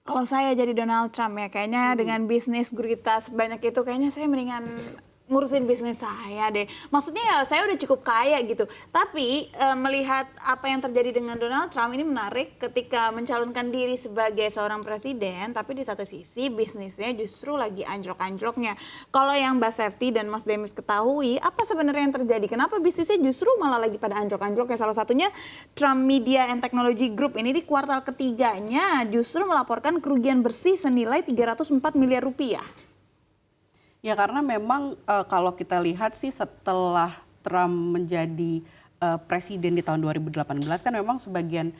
Kalau saya jadi Donald Trump ya, kayaknya dengan bisnis gurita sebanyak itu, kayaknya saya mendingan ngurusin bisnis saya deh. Maksudnya ya saya udah cukup kaya gitu. Tapi melihat apa yang terjadi dengan Donald Trump ini menarik ketika mencalonkan diri sebagai seorang presiden, tapi di satu sisi bisnisnya justru lagi anjlok-anjloknya. Kalau yang Mbak Sefty dan Mas Demis ketahui, apa sebenarnya yang terjadi? Kenapa bisnisnya justru malah lagi pada anjlok-anjloknya? Salah satunya Trump Media and Technology Group ini di kuartal ketiganya justru melaporkan kerugian bersih senilai 304 miliar rupiah. Ya karena memang kalau kita lihat sih setelah Trump menjadi presiden di tahun 2018 kan memang sebagian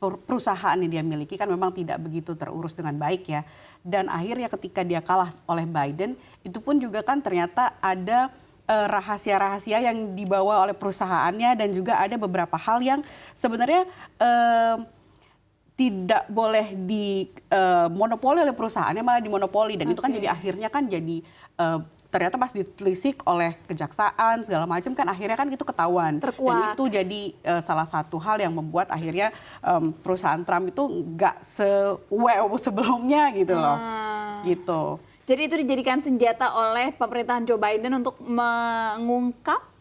perusahaan yang dia miliki kan memang tidak begitu terurus dengan baik ya. Dan akhirnya ketika dia kalah oleh Biden itu pun juga kan ternyata ada rahasia-rahasia yang dibawa oleh perusahaannya dan juga ada beberapa hal yang sebenarnya tidak boleh dimonopoli oleh perusahaannya, malah dimonopoli. Dan itu kan jadi akhirnya kan jadi ternyata pas ditelisik oleh kejaksaan segala macam kan akhirnya kan itu ketahuan. Terkuak. Dan itu jadi salah satu hal yang membuat akhirnya perusahaan Trump itu nggak se-wow sebelumnya gitu loh. Gitu. Jadi itu dijadikan senjata oleh pemerintahan Joe Biden untuk mengungkap?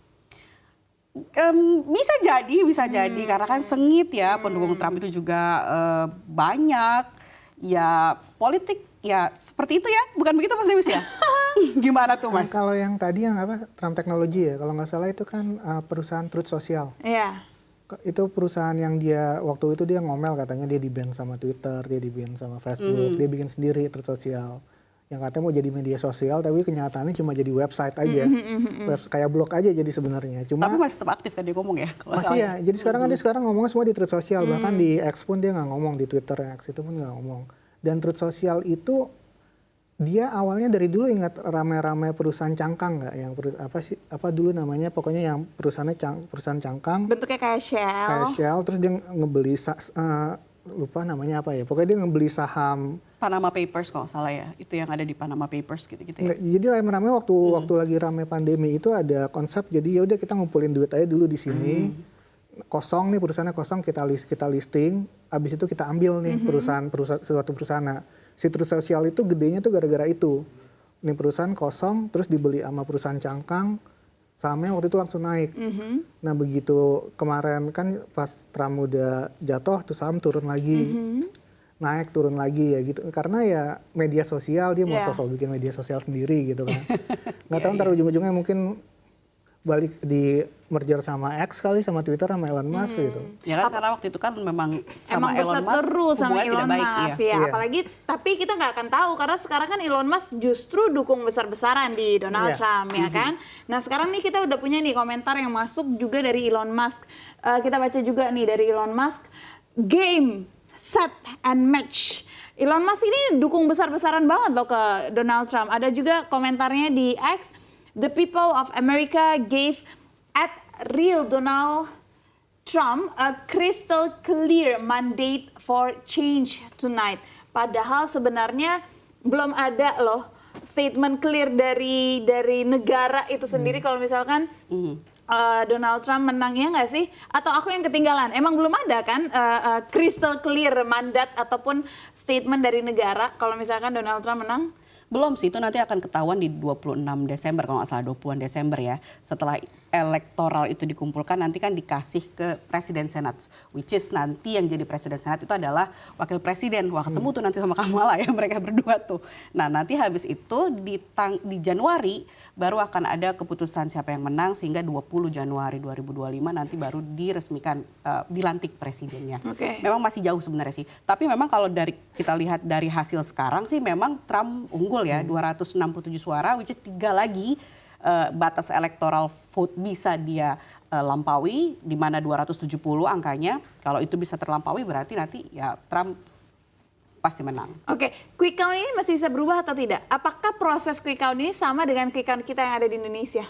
Bisa jadi karena kan sengit ya pendukung Trump itu juga banyak ya politik ya seperti itu ya, bukan begitu Mas Demis ya? Gimana tuh Mas? Kalau yang tadi yang apa Trump Technology ya, kalau nggak salah itu kan perusahaan Truth Social. Iya. Itu perusahaan yang dia waktu itu dia ngomel katanya dia di-ban sama Twitter, dia di-ban sama Facebook, dia bikin sendiri Truth Social. Yang katanya mau jadi media sosial tapi kenyataannya cuma jadi website aja. Kayak blog aja jadi sebenarnya. Tapi masih tetap aktif kan dia ngomong ya? Masih ya. Jadi sekarang kan dia sekarang ngomongnya semua di Truth Social. Bahkan di X pun dia nggak ngomong, di Twitter X itu pun nggak ngomong. Dan Truth Social itu dia awalnya dari dulu ingat rame-rame perusahaan cangkang nggak? Yang apa dulu namanya pokoknya yang perusahaan cangkang. Bentuknya kayak Shell. Kayak Shell, terus dia ngebeli lupa namanya apa ya. Pokoknya dia ngebeli saham Panama Papers kalau salah ya, itu yang ada di Panama Papers gitu-gitu ya. Jadi rame-rame waktu lagi rame pandemi itu ada konsep jadi ya udah kita ngumpulin duit aja dulu di sini. Kosong nih perusahaannya kosong kita listing, habis itu kita ambil nih perusahaan suatu perusahaan. Nah, si Truth Social itu gedenya tuh gara-gara itu. Ini perusahaan kosong terus dibeli sama perusahaan cangkang, sahamnya waktu itu langsung naik. Nah, begitu kemarin kan pas Trump udah jatuh tuh saham turun lagi. Naik turun lagi ya gitu karena ya media sosial dia mau sosok bikin media sosial sendiri gitu kan nggak tahu ntar ujung-ujungnya mungkin balik di merger sama X kali sama Twitter sama Elon Musk gitu ya kan karena waktu itu kan memang sama Elon Musk terus sama hubungannya Elon tidak baik Musk ya. Apalagi tapi kita nggak akan tahu karena sekarang kan Elon Musk justru dukung besar-besaran di Donald Trump ya kan. Nah sekarang nih kita udah punya nih komentar yang masuk juga dari Elon Musk. Kita baca juga nih dari Elon Musk, game set and match. Elon Musk ini dukung besar-besaran banget loh ke Donald Trump. Ada juga komentarnya di X, the people of America gave at real Donald Trump a crystal clear mandate for change tonight. Padahal sebenarnya belum ada loh statement clear dari negara itu sendiri kalau misalkan Donald Trump menang ya nggak sih? Atau aku yang ketinggalan? Emang belum ada kan crystal clear mandat ataupun statement dari negara kalau misalkan Donald Trump menang? Belum sih, itu nanti akan ketahuan di 26 Desember kalau nggak salah 20-an Desember ya. Setelah elektoral itu dikumpulkan nanti kan dikasih ke Presiden Senat. Which is nanti yang jadi Presiden Senat itu adalah Wakil Presiden. Wah ketemu tuh nanti sama Kamala ya mereka berdua tuh. Nah nanti habis itu di Januari baru akan ada keputusan siapa yang menang sehingga 20 Januari 2025 nanti baru diresmikan dilantik presidennya. Memang masih jauh sebenarnya sih. Tapi memang kalau kita lihat dari hasil sekarang sih memang Trump unggul ya 267 suara which is 3 lagi batas electoral vote bisa dia lampaui di mana 270 angkanya. Kalau itu bisa terlampaui berarti nanti ya Trump pasti menang. Quick count ini masih bisa berubah atau tidak? Apakah proses quick count ini sama dengan quick count kita yang ada di Indonesia?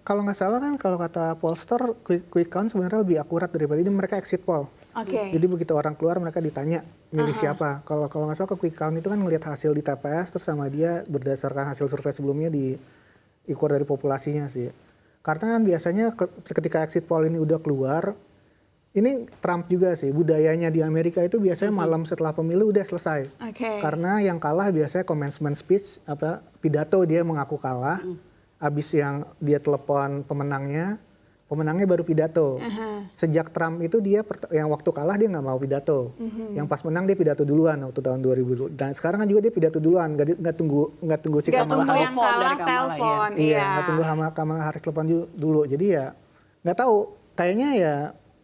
Kalau nggak salah kan kalau kata pollster quick count sebenarnya lebih akurat daripada ini mereka exit poll. Jadi begitu orang keluar mereka ditanya milih siapa. Kalau nggak salah ke quick count itu kan ngelihat hasil di TPS terus sama dia berdasarkan hasil survei sebelumnya diukur dari populasinya sih. Karena kan biasanya ketika exit poll ini udah keluar Ini Trump juga sih, budayanya di Amerika itu biasanya malam setelah pemilu udah selesai. Oke. Karena yang kalah biasanya commencement speech, pidato dia mengaku kalah. Habis yang dia telepon pemenangnya baru pidato. Sejak Trump itu dia yang waktu kalah dia nggak mau pidato. Yang pas menang dia pidato duluan waktu tahun 2000. Dan sekarang juga dia pidato duluan, nggak tunggu si Gak Kamala tunggu Harris. yang kalah dari Kamala, telepon. Iya, nggak tunggu sama Kamala Harris telepon dulu. Jadi ya nggak tahu. Kayaknya ya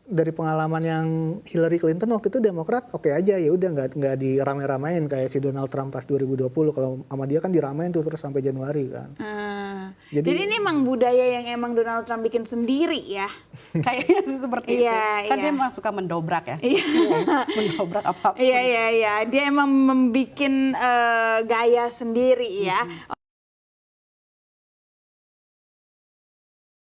dari pengalaman yang Hillary Clinton waktu itu Demokrat oke aja, ya udah nggak dirame-ramein kayak si Donald Trump pas 2020. Kalau sama dia kan diramein tuh terus sampai Januari kan. Jadi ini emang budaya yang emang Donald Trump bikin sendiri ya. Kayaknya sih seperti itu. Iya, Kan iya. dia memang suka mendobrak ya. Mendobrak apapun. Iya, dia emang membikin gaya sendiri ya.